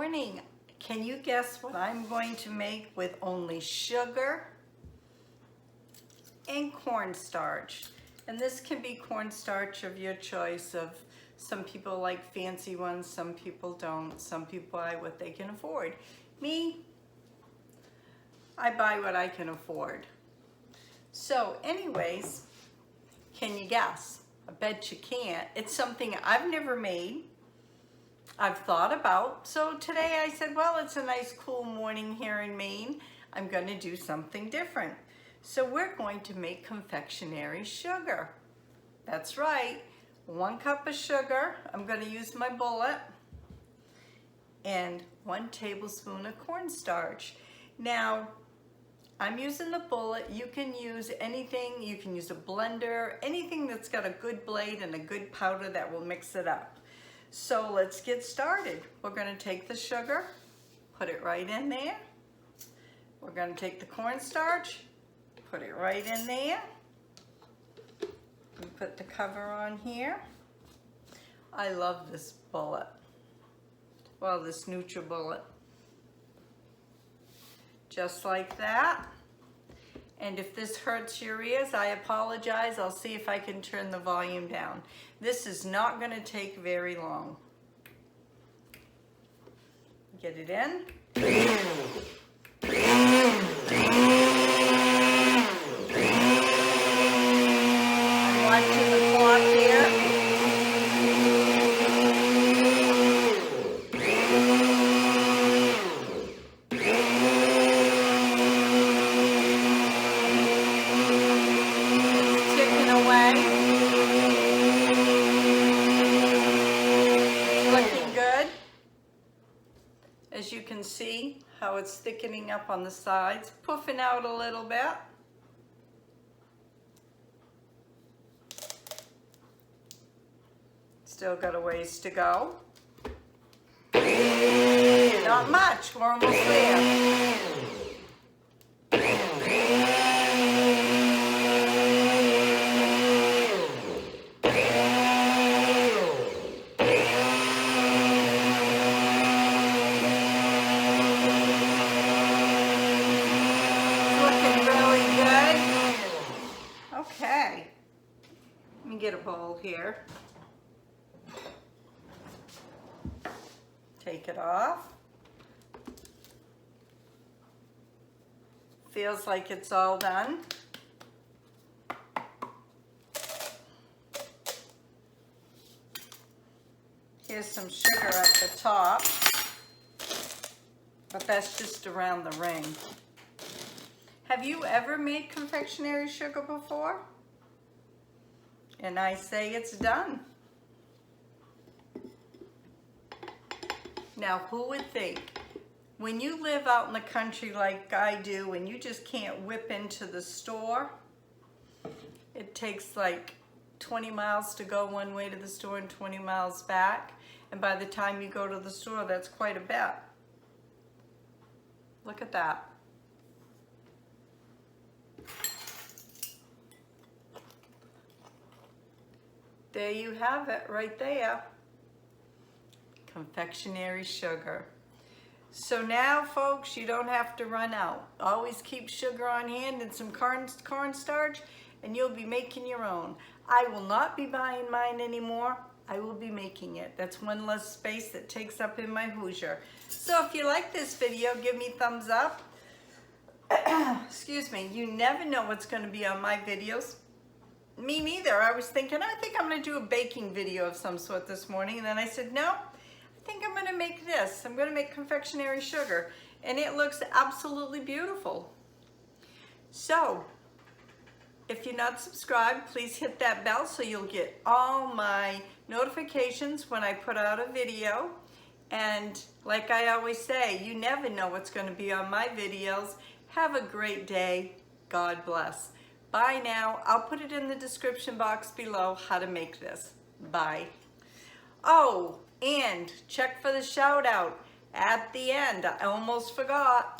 morning. Can you guess what I'm going to make with only sugar and cornstarch? And this can be cornstarch of your choice. Some people like fancy ones, some people don't. Some people buy what they can afford. Me, I buy what I can afford. So anyways, can you guess? I bet you can't. It's something I've never made. I've thought about. So today I said, well, it's a nice cool morning here in Maine. I'm going to do something different. So we're going to make confectionery sugar. That's right. 1 cup of sugar. I'm going to use my bullet. And 1 tablespoon of cornstarch. Now, I'm using the bullet. You can use anything. You can use a blender, anything that's got a good blade and a good powder that will mix it up. So let's get started. We're going to take the sugar, put it right in there. We're going to take the cornstarch, put it right in there. And put the cover on here. I love this bullet. Well, this NutriBullet. Just like that. And if this hurts your ears, I apologize. I'll see if I can turn the volume down. This is not going to take very long. Get it in. I'm watching the clock here. As you can see how it's thickening up on the sides, puffing out a little bit. Still got a ways to go. Not much, we're almost there. Okay, let me get a bowl here. Take it off. Feels like it's all done. Here's some sugar at the top, but that's just around the ring. Have you ever made confectionery sugar before? And I say it's done. Now, who would think, when you live out in the country like I do, and you just can't whip into the store, it takes like 20 miles to go one way to the store and 20 miles back. And by the time you go to the store, that's quite a bit. Look at that. There you have it, right there. Confectionery sugar. So now, folks, you don't have to run out. Always keep sugar on hand and some cornstarch, and you'll be making your own. I will not be buying mine anymore. I will be making it. That's one less space that takes up in my Hoosier. So if you like this video, give me a thumbs up. Excuse me. You never know what's going to be on my videos. Me neither. I was thinking, I think I'm going to do a baking video of some sort this morning. And then I said, no, I think I'm going to make this. I'm going to make confectionery sugar. And it looks absolutely beautiful. So, if you're not subscribed, please hit that bell so you'll get all my notifications when I put out a video. And like I always say, you never know what's going to be on my videos. Have a great day. God bless. Bye now. I'll put it in the description box below how to make this. Bye. Oh, and check for the shout out at the end. I almost forgot.